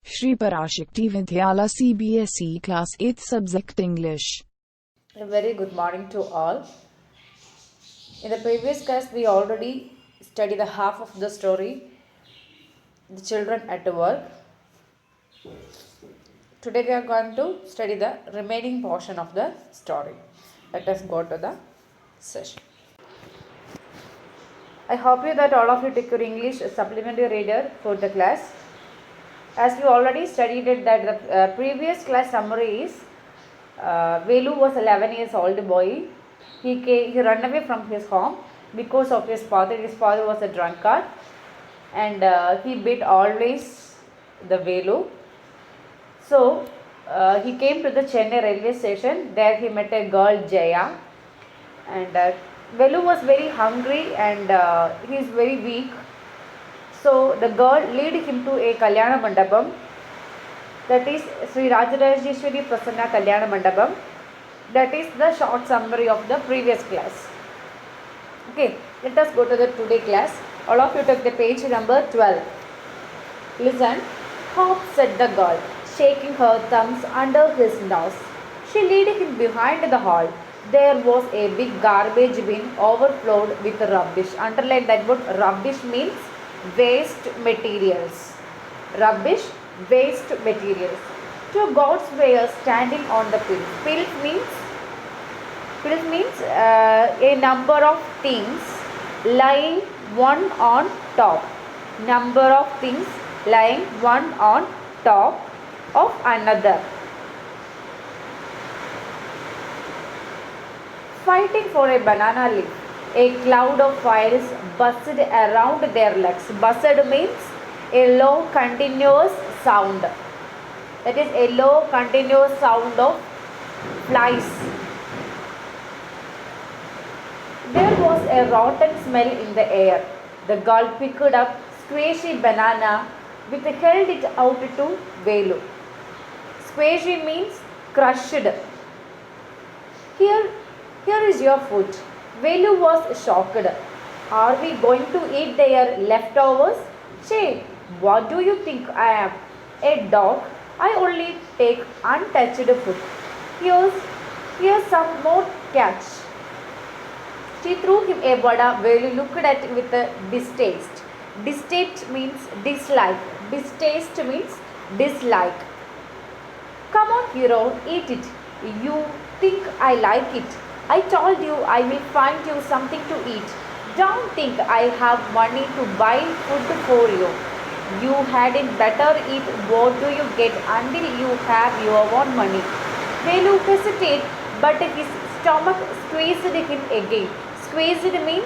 Shri Parashakti Vidyala CBSE Class 8th Subject English. A very good morning to all. In the previous class, we already studied the half of the story, The Children at Work. Today, we are going to study the remaining portion of the story. Let us go to the session. I hope you that all of you took your English supplementary reader for the class. As we already studied it, that the previous class summary is Velu was 11 years old boy. He ran away from his home because of his father. His father was a drunkard and he beat always the Velu. So he came to the Chennai railway station. There he met a girl Jaya, and Velu was very hungry and he is very weak. So the girl led him to a Kalyana Mandapam, that is Sri Rajarajeswari Prasanna Kalyana Mandapam. That is the short summary of the previous class. Okay, let us go to the today class. All of you took the page number 12. Listen. Hop, said the girl, shaking her thumbs under his nose. She led him behind the hall. There was a big garbage bin overflowed with rubbish. Underline that word. Rubbish means waste materials. Rubbish, waste materials. Two goats were standing on the field. Field means a number of things lying one on top. Number of things lying one on top of another. Fighting for a banana leaf. A cloud of fires buzzed around their legs. Buzzed means a low continuous sound. That is a low continuous sound of flies. There was a rotten smell in the air. The girl picked up squishy banana which held it out to Velu. Squishy means crushed. Here is your food. Velu was shocked. Are we going to eat their leftovers? Say, what do you think I am? A dog? I only take untouched food. Here's some more catch. She threw him a vada. Velu looked at it with a distaste. Distaste means dislike. Distaste means dislike. Come on, hero, eat it. You think I like it? I told you I will find you something to eat. Don't think I have money to buy food for you. You hadn't better eat. What do you get until you have your own money? Velu hesitated, but his stomach squeezed him again. Squeezed means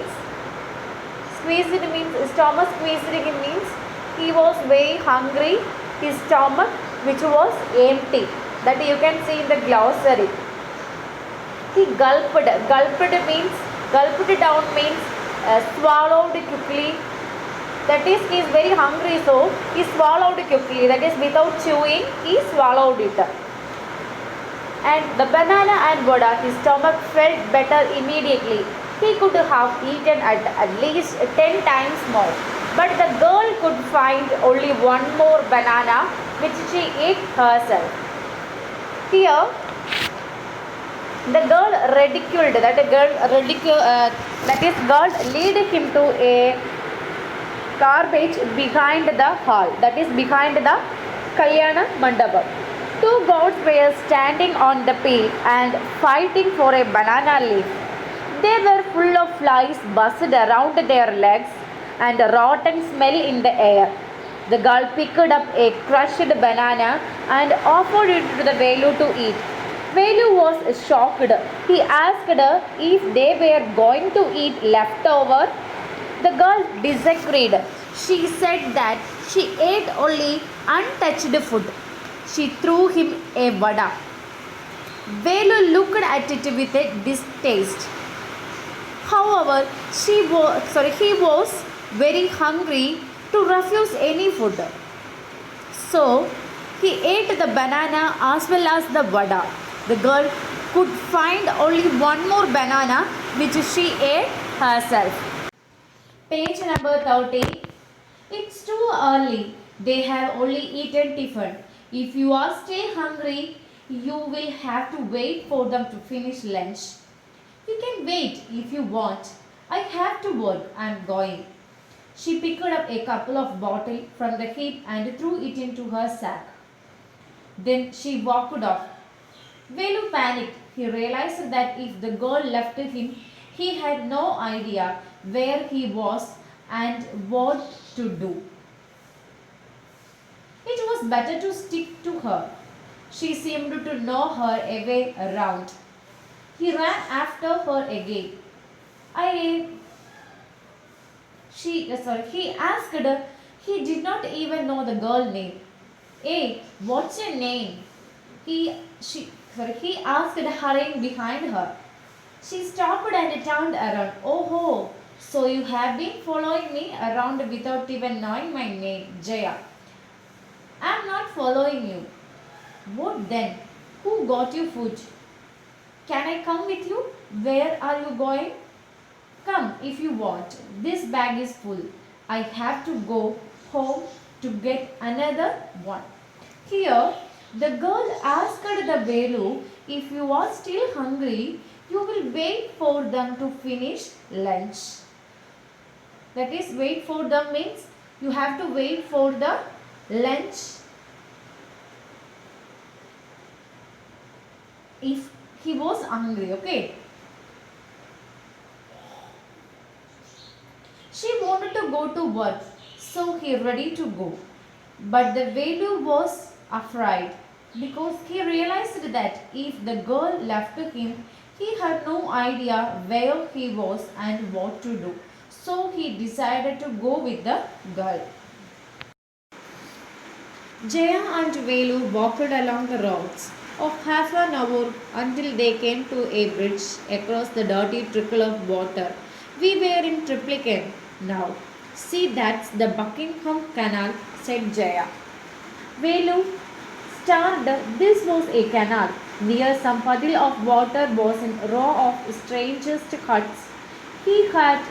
stomach squeezed him means he was very hungry. His stomach, which was empty, that you can see in the glossary. He gulped. Gulped down means swallowed quickly. That is, he is very hungry, so he swallowed quickly. That is, without chewing, he swallowed it. And the banana and vada, his stomach felt better immediately. He could have eaten at least 10 times more. But the girl could find only one more banana, which she ate herself. Here, the girl ridiculed. Girl led him to a garbage behind the hall. That is behind the Kalyana Mandapam. Two goats were standing on the peel and fighting for a banana leaf. They were full of flies buzzed around their legs and a rotten smell in the air. The girl picked up a crushed banana and offered it to the Velu to eat. Velu was shocked. He asked her if they were going to eat leftover. The girl disagreed. She said that she ate only untouched food. She threw him a vada. Velu looked at it with a distaste. However, he was very hungry to refuse any food. So, he ate the banana as well as the vada. The girl could find only one more banana which she ate herself. Page number 30. It's too early. They have only eaten tiffin. If you are still hungry, you will have to wait for them to finish lunch. You can wait if you want. I have to work. I am going. She picked up a couple of bottles from the heap and threw it into her sack. Then she walked off. Velu panicked. He realized that if the girl left him, he had no idea where he was and what to do. It was better to stick to her. She seemed to know her way around. He ran after her again. I he asked her. He did not even know the girl name. Hey, what's your name? He asked, hurrying behind her. She stopped and turned around. Oh, so you have been following me around without even knowing my name, Jaya. I am not following you. What then? Who got you food? Can I come with you? Where are you going? Come if you want. This bag is full. I have to go home to get another one. Here, the girl asked the Velu, if you are still hungry, you will wait for them to finish lunch. That is, wait for them means you have to wait for the lunch. If he was hungry, okay. She wanted to go to work, so he ready to go. But the Velu was afraid because he realized that if the girl left him, he had no idea where he was and what to do. So he decided to go with the girl. Jaya and Velu walked along the roads of half an hour until they came to a bridge across the dirty trickle of water. We were in Triplicane now. See, that's the Buckingham Canal, said Jaya. Velu stared. This was a canal. Near some puddle of water was a row of strangest huts he had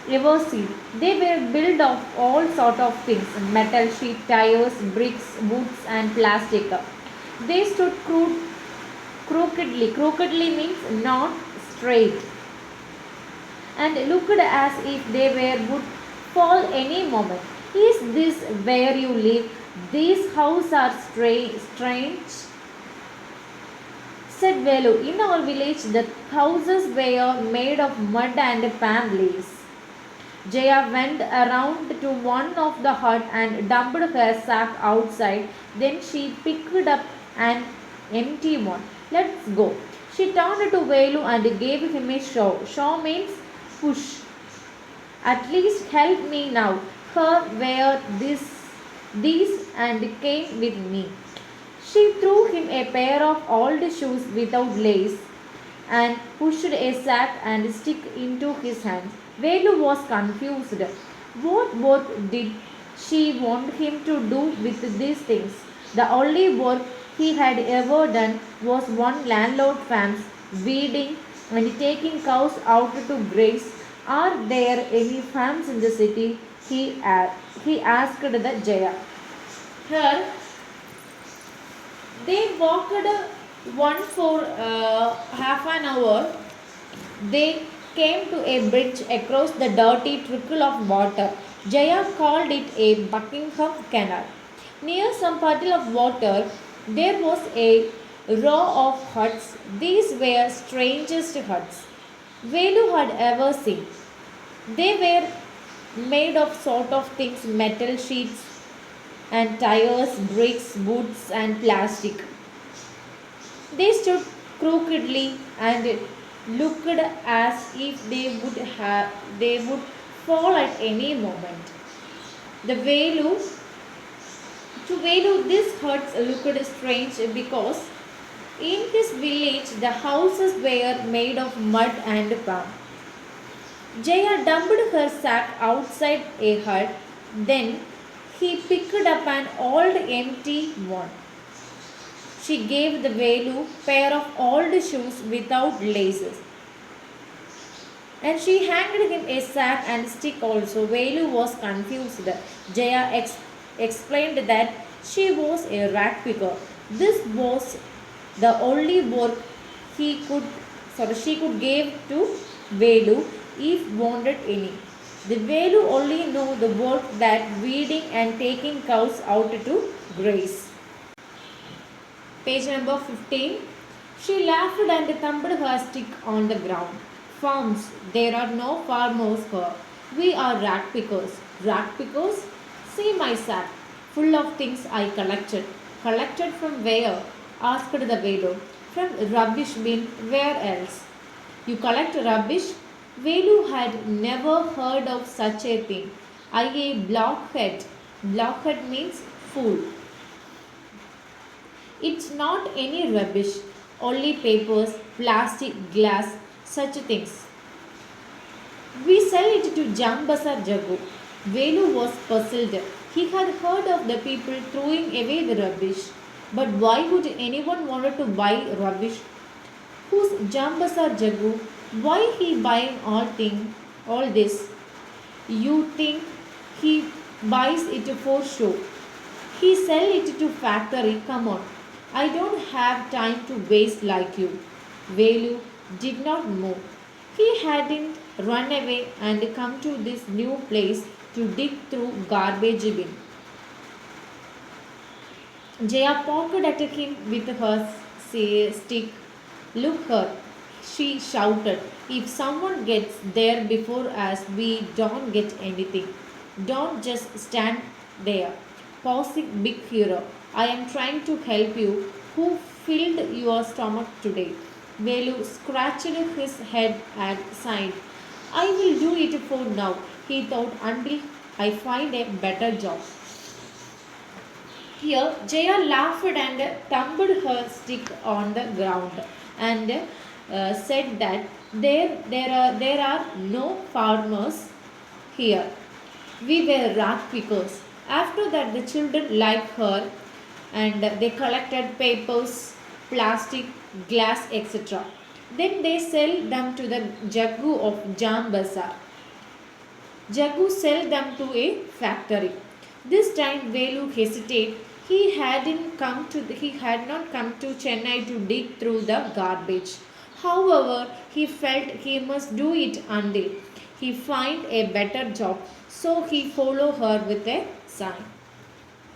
ever seen. They were built of all sort of things: metal sheet, tires, bricks, woods, and plastic. They stood crookedly. Crookedly means not straight, and looked as if they would fall any moment. Is this where you live? These houses are strange, said Velu. In our village, the houses were made of mud and palm leaves. Jaya went around to one of the hut and dumped her sack outside. Then she picked up an empty one. Let's go. She turned to Velu and gave him a shove. Shove means push. At least help me now. Her wear these and came with me. She threw him a pair of old shoes without lace and pushed a sack and stick into his hands. Velu was confused. What did she want him to do with these things? The only work he had ever done was one landlord farms, weeding and taking cows out to graze. Are there any farms in the city? He asked the Jaya. Here they walked one for half an hour. They came to a bridge across the dirty trickle of water. Jaya called it a Buckingham Canal. Near some puddle of water, there was a row of huts. These were strangest huts Velu had ever seen. They were made of sort of things: metal sheets and tires, bricks, woods, and plastic. They stood crookedly and looked as if they would fall at any moment. The Velu to Velu, these huts looked strange because in his village the houses were made of mud and palm. Jaya dumped her sack outside a hut. Then he picked up an old empty one. She gave the Velu pair of old shoes without laces. And she handed him a sack and stick also. Velu was confused. Jaya explained that she was a rat picker. This was the only work she could give to Velu if wanted any. The Velu only knew the work that weeding and taking cows out to graze. Page number 15. She laughed and thumped her stick on the ground. Farms, there are no farmers here. We are rat pickers. Rat pickers? See my sack, full of things I collected. Collected from where? Asked the Velu. From rubbish bin, where else? You collect rubbish? Velu had never heard of such a thing. I a blockhead. Blockhead means fool. It's not any rubbish, only papers, plastic, glass, such things. We sell it to Jambasar Jagu. Velu was puzzled. He had heard of the people throwing away the rubbish. But why would anyone want to buy rubbish? Who's Jambasar Jagu? Why he buying all this? You think he buys it for show? He sell it to factory. Come on. I don't have time to waste like you. Velu did not move. He hadn't run away and come to this new place to dig through garbage bin. Jaya poked at him with her stick. Look her, she shouted. If someone gets there before us, we don't get anything. Don't just stand there. Pausing big hero. I am trying to help you. Who filled your stomach today? Velu scratched his head and sighed. I will do it for now, he thought, until I find a better job. Here, Jaya laughed and thumped her stick on the ground and said that there are no farmers here. We were rat pickers. After that, the children liked her and they collected papers, plastic, glass, etc. Then they sell them to the Jaggu of Jambasa. Jaggu sell them to a factory. This time Velu hesitated. He had not come to Chennai to dig through the garbage. However, he felt he must do it until he find a better job. So he followed her with a sign.